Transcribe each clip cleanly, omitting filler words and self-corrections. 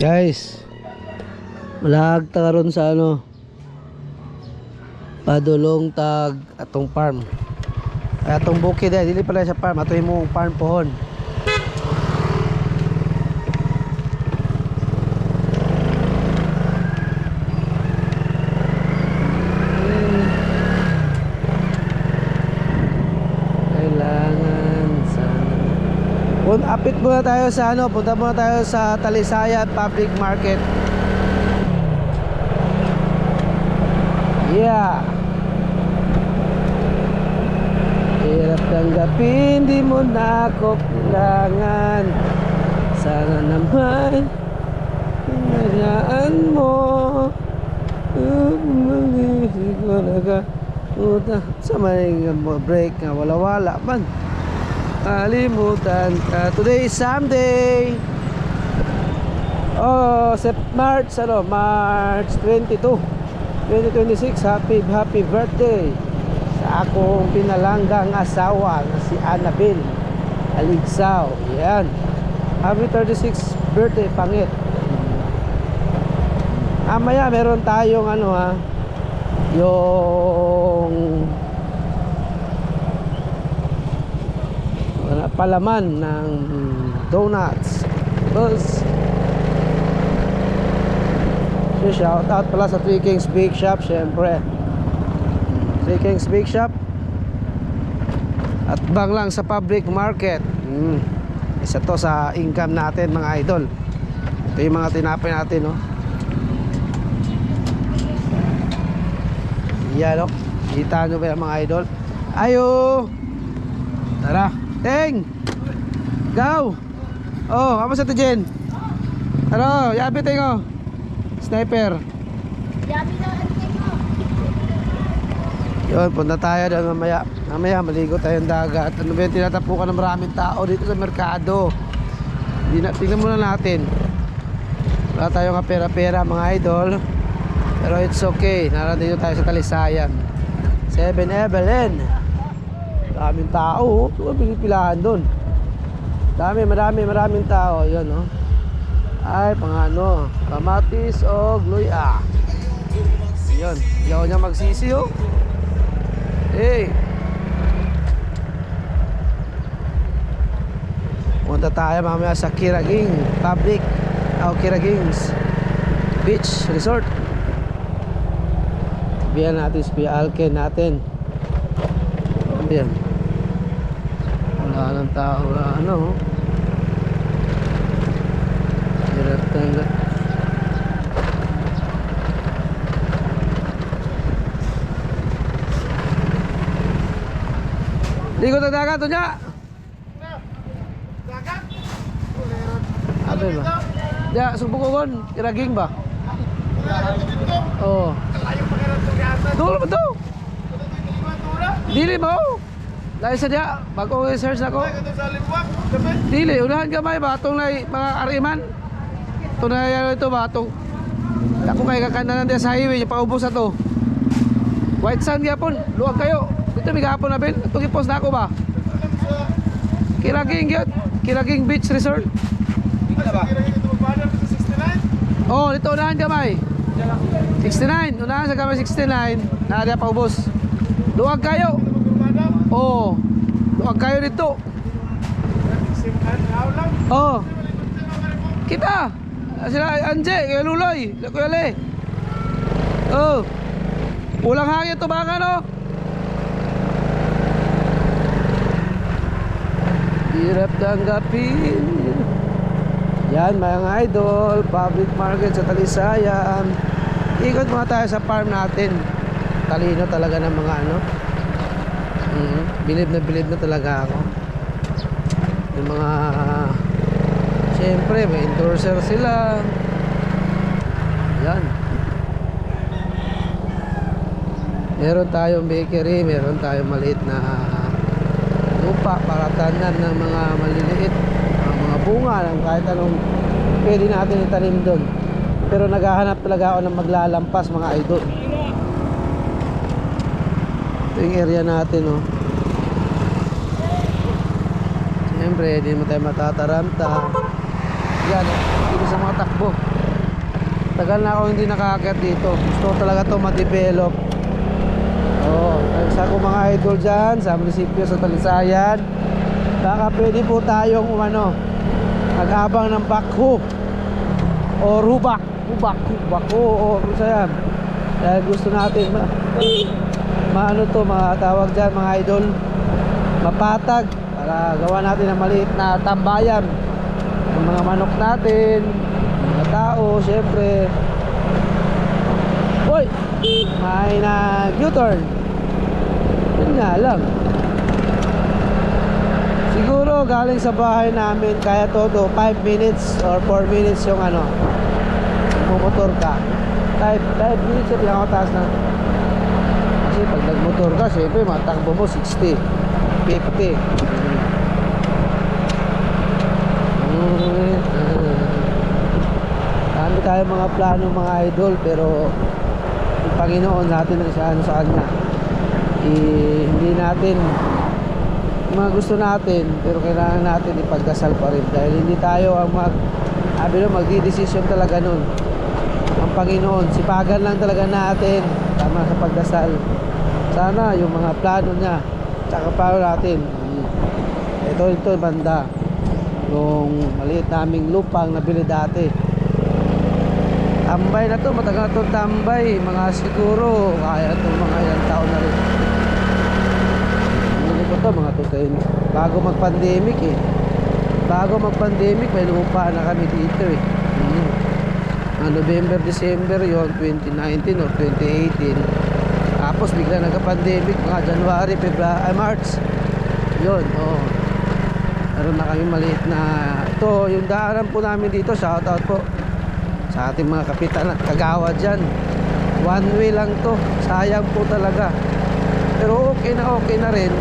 Guys, malag tagaron sa ano padulong tag atong farm. Atong bukid dili pala sa farm, ato imong farm pohon. Kailangan sa apit muna tayo sa ano, punta muna tayo sa Talisayan Public Market. Yeah. Hirap tanggapin, di mo na ako kailangan. Sana naman hinayaan mo. Siguro ka sa may break nga wala-wala man. Kalimutan ka. Today is Sunday. Oh, March 22, 2026. Happy birthday sa akong pinalanggang asawa na si Annabel Aligsaw. Yan. Happy 36th birthday, pangit. Maya meron tayong ano yung palaman ng donuts. Buzz. Shout out pala sa Three Kings Bake Shop, syempre. Three Kings Bake Shop. At bang lang sa public market. Isa to sa income natin, mga idol. Ito yung mga tinapay natin, no. Yan, no. Kita nyo ba yan, mga idol? Ayo. Tara. Teng. Go. Oh, apa sa Jen? Ano, yabi tengo. Sniper. Yabi na tengo. Yun, punta tayo doon mamaya. Mamaya maligo tayong dagat. Ano ba yung tinatapukan ng maraming tao dito sa merkado? Tingnan muna natin. Wala tayong kapera-pera, mga idol. Pero it's okay. Narating tayo sa Talisayan. 7-Eleven. Maraming tao. Pinipilahan doon. Maraming tao. Yun, no? Ay, pang kamatis o gluya. Yun. Yaw niya magsisi, oh. Hey. Punta tayo mamaya sa Kiraging Public Kiraging's Beach Resort. Biyan natin si Alken natin. Ayan. Wala ng tao na ano. Hirap tangga. Ligo na dagat to niya. Dagat? Apa ba? Ya, subukan Kiraging ba? Oh. Dulu ba to? Dili ba? Dahil sa diya, bago research ako. Dili, unahan gamay ba? Itong mga ariman. Ito na yan ito ba? Itong ako kay kakanan diya sa highway, yung paubos na to. White sand yapon, luwag kayo. Ito may gapon na bin. Itong ipos na ako ba? Kiraging yun. Kiraging Beach Resort. Oh, dito unahan gamay. 69, unahan sa gamay 69. Na diya paubos. Luwag kayo. Oh, luwag kayo dito. Oh, kita sila Anje, kaya Luloy, Kuya Le. Oh, ulang hangin to baka, no? Hirap tanggapin. Yan, mga idol, public market sa Talisayan. Ikot muna tayo sa farm natin. Talino talaga ng mga ano. Bilib na talaga ako. Yung mga siyempre may endorser sila. Yan. Meron tayong bakery, meron tayong maliit na lupa para tanan ng mga maliliit, mga bunga ng kahit anong pwede natin itanim doon. Pero naghahanap talaga ako ng maglalampas, mga idol. Ito yung area natin, oh. Siyempre, hindi mo tayo matataranta. yan. Dito sa mga takbo. Tagal na ako hindi nakaakyat dito. Gusto ko talaga to ma-develop. Sa akong mga idol dyan sa munisipyo sa Talisayan, baka pwede po tayong mag-abang ng backhoe o rubak o yan. Dahil gusto natin mga tawag dyan mga idol, mapatag para gawa natin ng maliit na tambayan ng mga manok natin, mga tao. Syempre may nag-U-turn. Yun nga lang, siguro galing sa bahay namin kaya todo 5 minutes or 4 minutes yung motor ka. 5 minutes yung pinakataas na. Kasi pag nagmotor ka, syempre matakbo mo 60, 50. Dami tayo mga plano mga idol, pero yung Panginoon natin ang sa kanya. Hindi natin mga gusto natin, pero kailangan natin ipagdasal pa rin, dahil hindi tayo ang magdidesisyon talaga nun. Ang Panginoon, sipagan lang talaga natin tama sa pagdasal. Sana yung mga plano niya tsaka paano natin. Ito banda yung maliit naming lupang nabili dati. Tambay na to, matagal na itong tambay. Mga siguro kaya itong mga ilang taon na rin. Hindi ko ito mga tutain. Bago mag-pandemic may lupa na kami dito November, December yon 2019 or 2018. Tapos bigla nagka-pandemic mga January, February, March. Yun, meron na kami maliit na ito, yung daanan po namin dito. Shout out po sa ating mga kapitan at kagawad dyan. One way lang to, sayang po talaga. Pero okay na rin.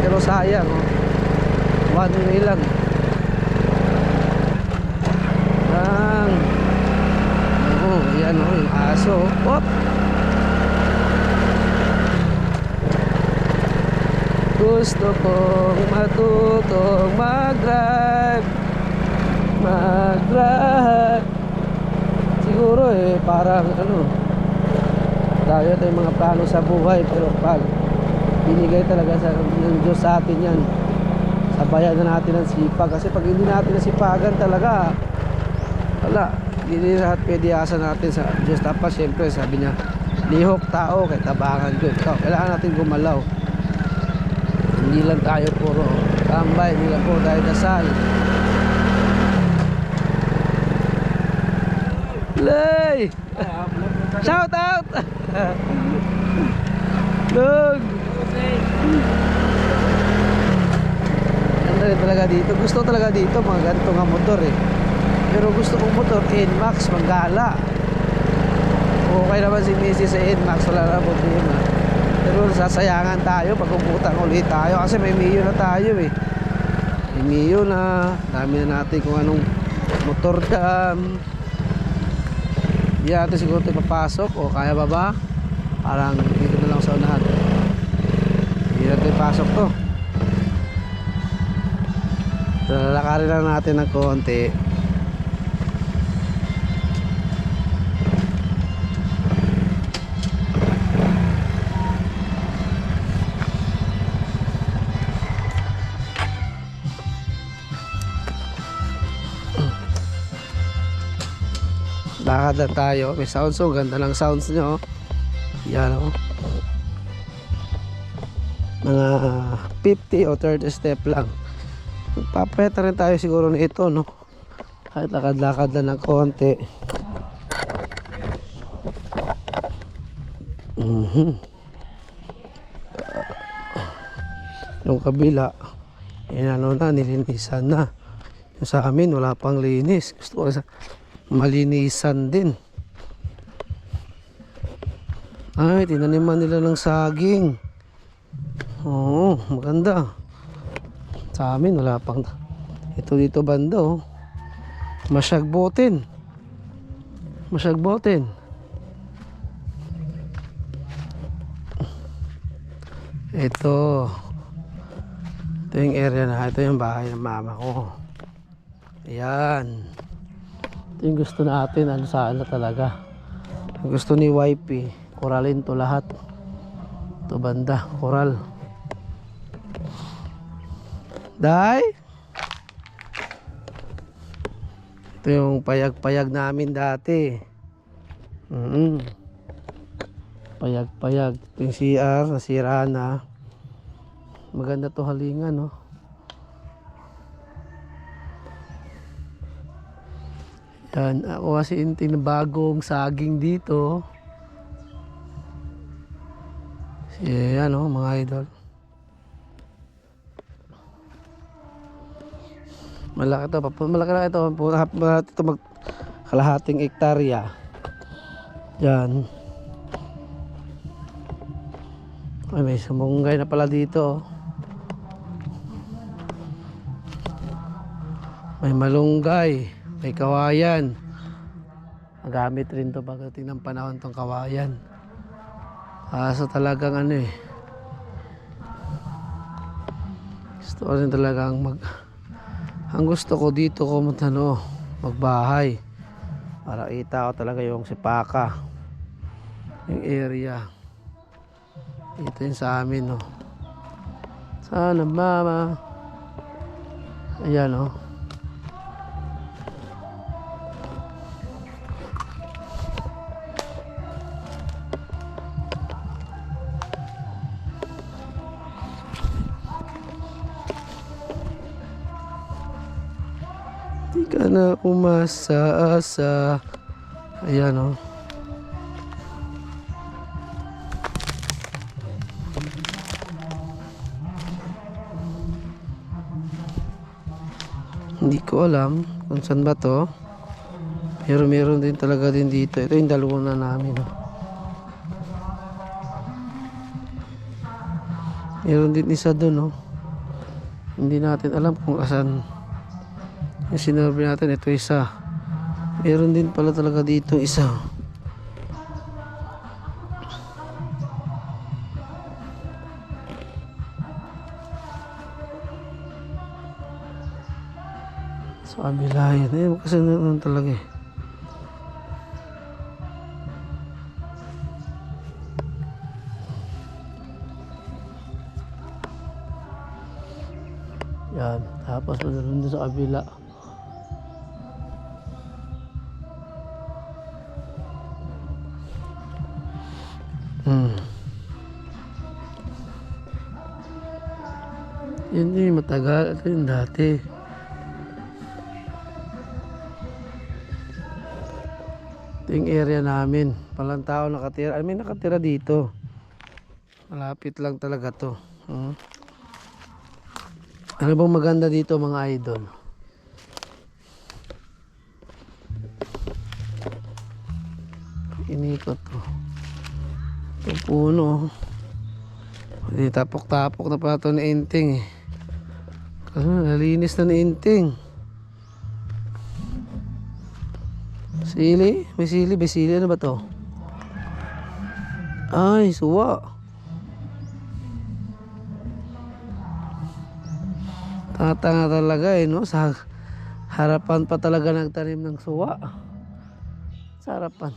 Pero sayang, one way lang. Yan yung aso. Gusto kong matutong mag-drive. Siguro parang tayo tayong mga plano sa buhay, pero pag binigay talaga ng Diyos sa atin yan, sabayan na natin ang sipag. Kasi pag hindi natin nasipagan talaga, wala, hindi lahat pwede asa natin sa Diyos. Tapos syempre sabi niya, lihok tao kay tabangan ko. Kailangan natin gumalaw. Hindi lang tayo puro tambay, hindi lang puro tayo dasal. Lay! Shout out! Lug! Ganda rin talaga dito. Gusto talaga dito mga ganito nga motor Pero gusto kong motor NMAX, Manggala. Okay naman si Mrs. sa NMAX, wala na problema. Pero sasayangan tayo pag umutang ulit tayo, kasi may Mio na tayo May Mio na. Dami na natin kung anong motor dam. Hindi natin siguro ito papasok, o kaya ba? Parang dito na lang sa unahan. Hindi natin pasok to. Lalakarin lang natin ng konti. Lakad lang tayo. May sounds, ganda ng sounds nyo. Yan mga 50 o 30 step lang. Papeta rin tayo siguro na ito kahit lakad-lakad lang ng konti. Yung kabila nilinisan na. Yung sa amin wala pang linis. Gusto ko malinisan din. Ay, tinaniman nila ng saging. Oo, maganda. Sa amin wala pang. Ito dito banda Masyagbotin. Ito yung area na. Ito yung bahay ng mama ko. Ayan. Ito yung gusto natin. Ano sana talaga. Ang gusto ni wifey. Koralin to lahat. Ito banda. Koral. Day. Ito yung payag-payag namin dati. Payag-payag. Ito yung CR. Nasira na. Maganda to halingan, no? Yan, ako kasi inting na bagong saging dito. Yan, no, mga idol. Malaki to, malaki na ito. Ito kalahating hektarya. Yan. Ay, may sumunggay na pala dito. May malunggay. May kawayan. Magamit rin to pagdating ng panahon tong kawayan. So talagang ano eh. Gusto ko rin talagang ang gusto ko dito ko magbahay. Para kita ko talaga yung sipaka. Yung area. Ito yung sa amin, no. Sana mama. Ayan, no. Di ka na umasa-asa. Ayan, no. Hindi ko alam kung saan ba to. Pero meron din talaga din dito. Ito yung dalawa na namin, no. Meron din isa doon, no. Hindi natin alam kung asan. Yung sinabi natin, ito isa. Meron din pala talaga dito isa. So, kabila yun. Eh, kasi naman talaga eh. Yan. Tapos, doon sa kabila. Yan yung matagal. Ito yung dati. Ito yung area namin. Palang tao nakatira. I mean, nakatira dito. Malapit lang talaga to. Ano bang maganda dito mga idol? Inikot to. Ito puno. Hindi tapok-tapok na pa ito na inting eh. Kasi nalinis na ni inting. Sili? May sili? May sili? Ano ba to? Ay, suwa. Tatanga talaga eh, no? Sa harapan pa talaga nagtanim ng suwa. Sa harapan.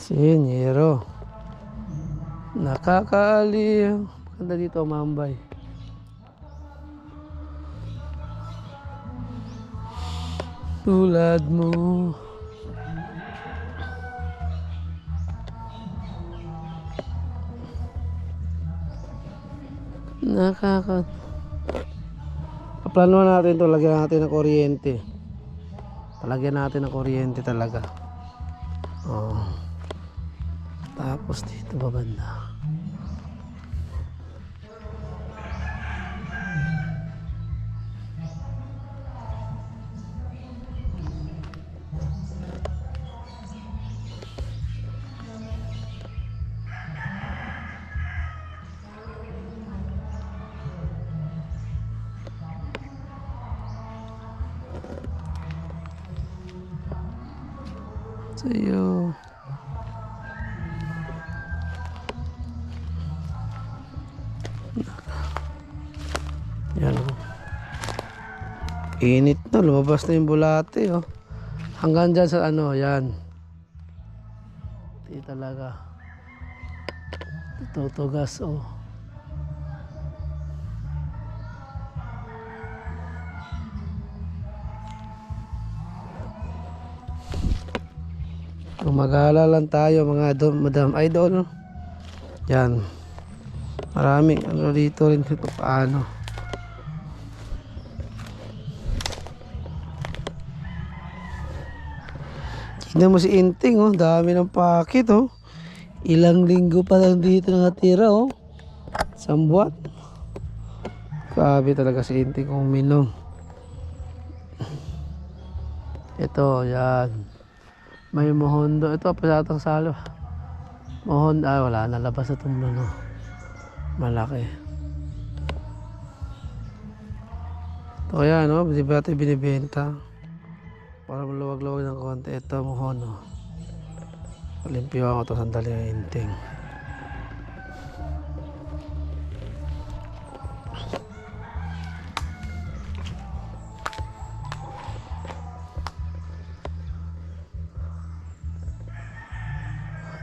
Sinyero. Nakakaaliw. Maganda dito mambay. Tulad mo. Paplano natin to, lagyan natin ng kuryente. Palagyan natin ng kuryente talaga. Oh. Tapos dito babanda. Sa'yo. Yan oh. Init na, lumabas na yung bulate oh. Hanggang dyan sa ano, yan. Hindi talaga. Tutugas oh. Gumagala lang tayo mga madam idol. Yan. Maraming ano dito rin kung paano. Tignan mo si Inting oh, dami ng pakit oh. Ilang linggo pa lang dito nakatira oh. Isang buwan. Grabe talaga si Inting kung minom. Ito, yan. May mohondo. Ito, pasatang salo. Mohondo. Ay, wala. Nalabas na itong no. Malaki. Ito kaya, no? Di ba ito binibenta? Para maluwag-luwag ng konti. Ito, mohondo. Palimpiyuhan ko ito. Sandali ng Inting.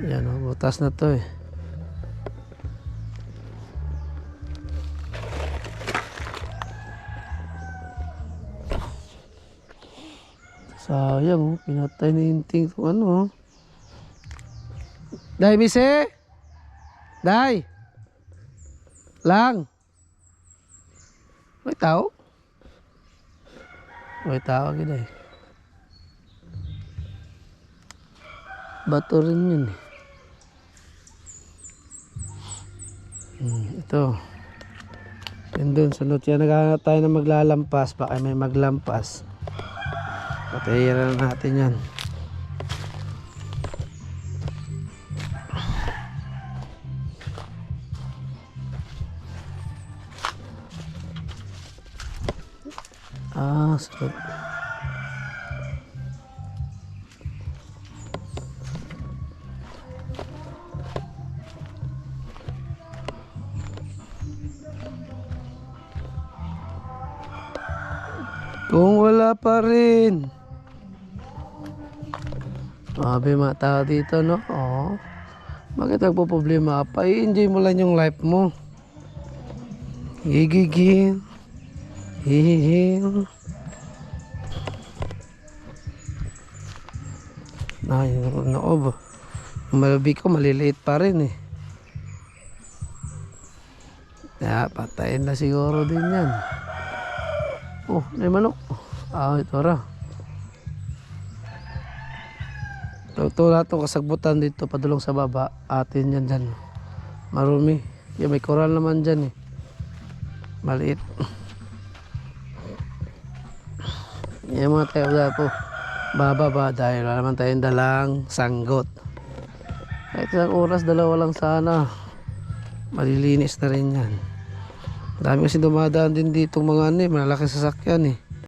Yan o, butas na to eh. Sayang oh, pinatay na yung ting ano oh. Day, mise! Day! Lang! May tao? May tao agad eh. Bato rin yun eh. Ito. Yan doon sa lot. Yan naghahanap tayo na maglalampas. Baka may maglampas. Patayiran na natin yan. Sa lot. Kung wala pa rin. Mabi mga tao dito, no? Oo. Bakit nagpo-problema pa? I-enjoy mo lang yung life mo. Higigil. Hihihil. Yung noob. Yung malabi ko, maliliit pa rin eh. Kaya, patayin na siguro din yan. Oh, may manok. Ito ra. Ito lahat ng kasagbutan dito, padulong sa baba. Atin yan dyan. Marumi. May koral naman dyan eh. Maliit. Yan mga tayo po. Bababa dahil wala naman tayong dalang sanggot. Kahit isang oras, dalawa lang sana. Malilinis na rin yan. Dami kasi dumadaan din dito mga ano eh, malalaking sasakyan eh.